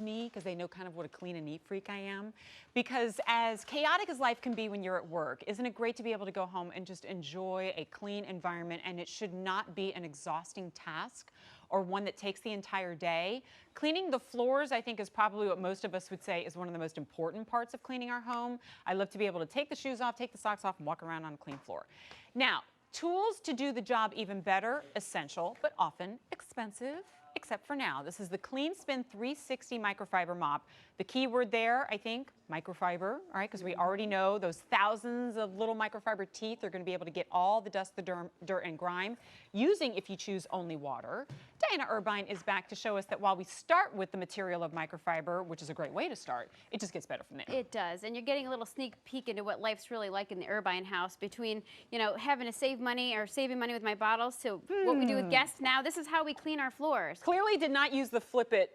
me because they know kind of what a clean and neat freak I am. Because as chaotic as life can be when you're at work, isn't it great to be able to go home and just enjoy a clean environment? And it should not be an exhausting task or one that takes the entire day. Cleaning the floors, I think, is probably what most of us would say is one of the most important parts of cleaning our home. I love to be able to take the shoes off, take the socks off, and walk around on a clean floor. Now, tools to do the job even better, essential, but often expensive, except for now. This is the Clean Spin 360 Microfiber Mop. The key word there, I think, microfiber, all right, because we already know those thousands of little microfiber teeth are going to be able to get all the dust, the dirt, and grime, using, if you choose, only water. Diana Irvine is back to show us that while we start with the material of microfiber, which is a great way to start, it just gets better from there. It does, and you're getting a little sneak peek into what life's really like in the Irvine house between, you know, having to save money or saving money with my bottles to what we do with guests now. This is how we clean our floors. Clearly did not use the flip it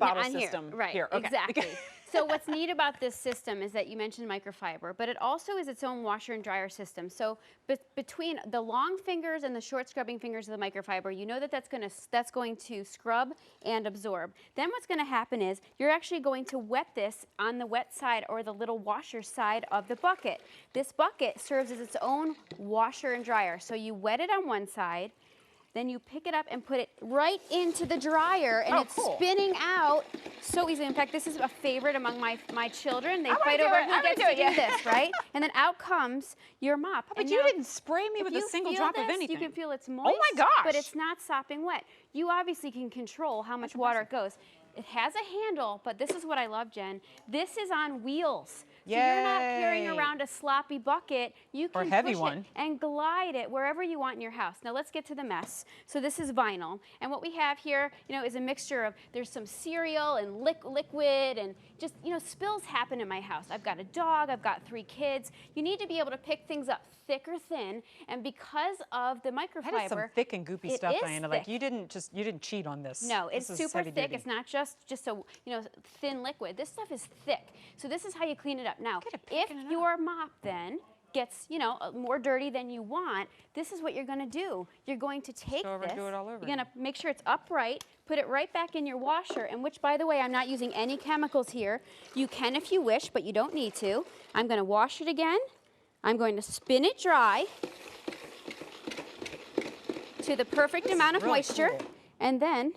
bottle system here. Right, here. Okay. Exactly. So what's neat about this system is that you mentioned microfiber, but it also is its own washer and dryer system. So between the long fingers and the short scrubbing fingers of the microfiber, you know that that's going to scrub and absorb. Then what's going to happen is you're actually going to wet this on the wet side or the little washer side of the bucket. This bucket serves as its own washer and dryer. So you wet it on one side, then you pick it up and put it right into the dryer, and it's spinning out so easily. In fact, this is a favorite among my children. They fight over who gets to do this, right? And then out comes your mop. But you didn't spray me with a single drop of anything. You can feel it's moist, oh my gosh, but it's not sopping wet. You obviously can control how much water it goes. It has a handle, but this is what I love, Jen. This is on wheels. So you're not carrying around a sloppy bucket. You can push it and glide it wherever you want in your house. Now let's get to the mess. So this is vinyl. And what we have here, you know, is a mixture of, there's some cereal and liquid and just, you know, spills happen in my house. I've got a dog, I've got 3 kids. You need to be able to pick things up thick or thin. And because of the microfiber, that is some thick and goopy stuff, Diana. Like you didn't cheat on this. No, it's super thick. It's not just a, you know, thin liquid. This stuff is thick. So this is how you clean it up. Now, if your mop then gets, you know, more dirty than you want, this is what you're going to do. You're going to take this, you're going to make sure it's upright, put it right back in your washer, and which, by the way, I'm not using any chemicals here. You can if you wish, but you don't need to. I'm going to wash it again. I'm going to spin it dry to the perfect amount of moisture, and then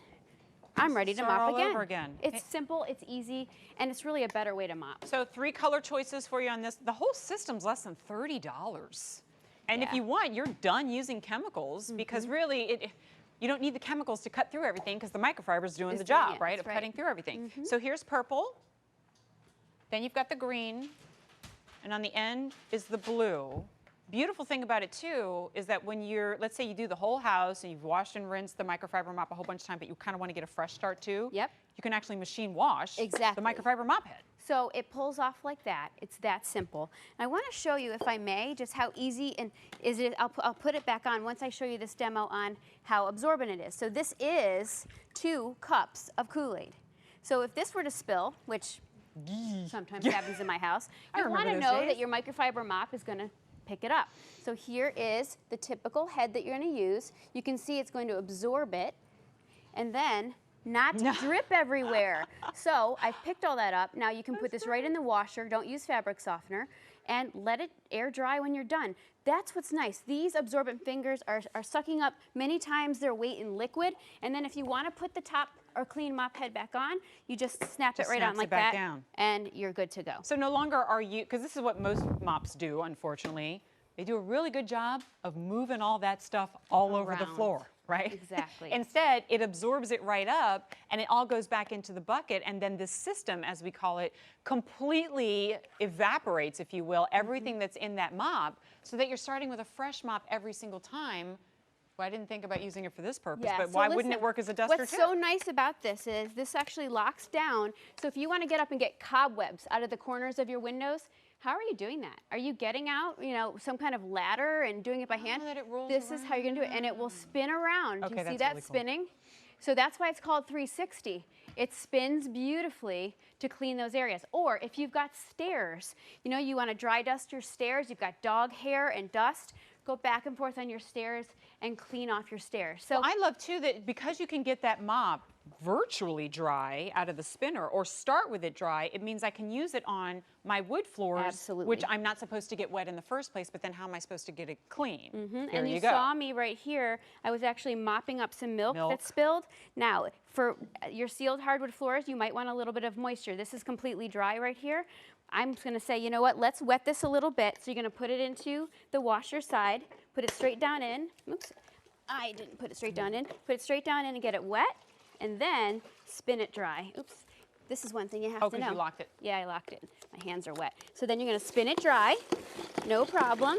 I'm ready to mop again. It's simple, it's easy, and it's really a better way to mop. So 3 color choices for you on this. The whole system's less than $30. And if you want, you're done using chemicals because really you don't need the chemicals to cut through everything because the microfiber's doing the job, right, of cutting through everything. So here's purple, then you've got the green, and on the end is the blue. Beautiful thing about it too is that when you're, let's say you do the whole house and you've washed and rinsed the microfiber mop a whole bunch of time, but you kind of want to get a fresh start too. Yep. You can actually machine wash the microfiber mop head. So it pulls off like that. It's that simple. And I want to show you, if I may, just how easy and is it. I'll put it back on once I show you this demo on how absorbent it is. So this is 2 cups of Kool-Aid. So if this were to spill, which sometimes happens in my house, you want to know that your microfiber mop is going to pick it up. So here is the typical head that you're going to use. You can see it's going to absorb it and then not drip everywhere. So I've picked all that up. Now you can put this right in the washer. Don't use fabric softener and let it air dry when you're done. That's what's nice. These absorbent fingers are sucking up many times their weight in liquid. And then if you want to put the top or clean mop head back on, you just snap it right on like that, and you're good to go. So no longer are you, because this is what most mops do, unfortunately. They do a really good job of moving all that stuff all over the floor, right? Exactly. Instead, it absorbs it right up, and it all goes back into the bucket, and then this system, as we call it, completely evaporates, if you will, everything that's in that mop, so that you're starting with a fresh mop every single time. Well, I didn't think about using it for this purpose, but why wouldn't it work as a duster too? What's so nice about this is this actually locks down. So if you want to get up and get cobwebs out of the corners of your windows, how are you doing that? Are you getting out, you know, some kind of ladder and doing it by hand? This is how you're going to do it, and it will spin around. Do you see that spinning? So that's why it's called 360. It spins beautifully to clean those areas. Or if you've got stairs, you know, you want to dry dust your stairs, you've got dog hair and dust, go back and forth on your stairs and clean off your stairs. So I love too that because you can get that mop virtually dry out of the spinner or start with it dry, it means I can use it on my wood floors, Absolutely. which I'm not supposed to get wet in the first place, but then how am I supposed to get it clean? There And you go. saw me right here. I was actually mopping up some milk that spilled. Now, for your sealed hardwood floors, you might want a little bit of moisture. This is completely dry right here. I'm just going to say, you know what, let's wet this a little bit. So you're going to put it into the washer side, put it straight down in. Oops, I didn't put it straight down in. Put it straight down in and get it wet, and then spin it dry. Oops, this is one thing you have to know. Oh, because you locked it. Yeah, I locked it. My hands are wet. So then you're going to spin it dry, no problem.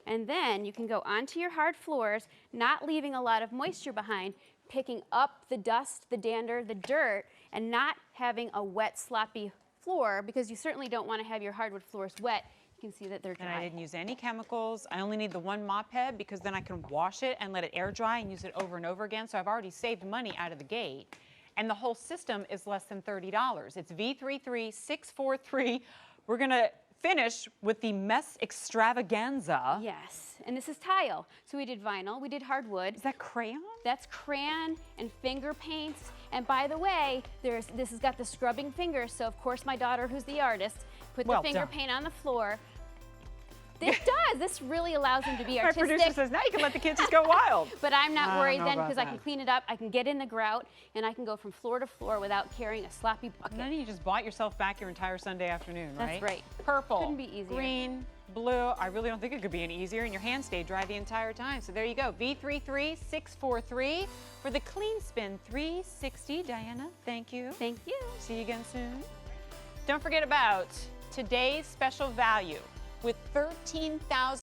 And then you can go onto your hard floors, not leaving a lot of moisture behind, picking up the dust, the dander, the dirt, and not having a wet, sloppy floor, because you certainly don't want to have your hardwood floors wet. You can see that they're dry. And I didn't use any chemicals. I only need the one mop head because then I can wash it and let it air dry and use it over and over again. So I've already saved money out of the gate. And the whole system is less than $30. It's V33643. We're going to finish with the mess extravaganza. Yes, and this is tile. So we did vinyl, we did hardwood. Is that crayon? That's crayon and finger paints. And by the way, this has got the scrubbing fingers. So of course my daughter, who's the artist, put the finger paint on the floor. This does. This really allows them to be artistic. My producer says, now you can let the kids just go wild. But I'm not worried then because I that. can clean it up, I can get in the grout, and I can go from floor to floor without carrying a sloppy bucket. And then you just bought yourself back your entire Sunday afternoon, right? That's right. Purple, Couldn't be easier. green, blue. I really don't think it could be any easier, and your hands stayed dry the entire time. So there you go, V33643 for the Clean Spin 360. Diana, thank you. Thank you. See you again soon. Don't forget about today's special value with 13,000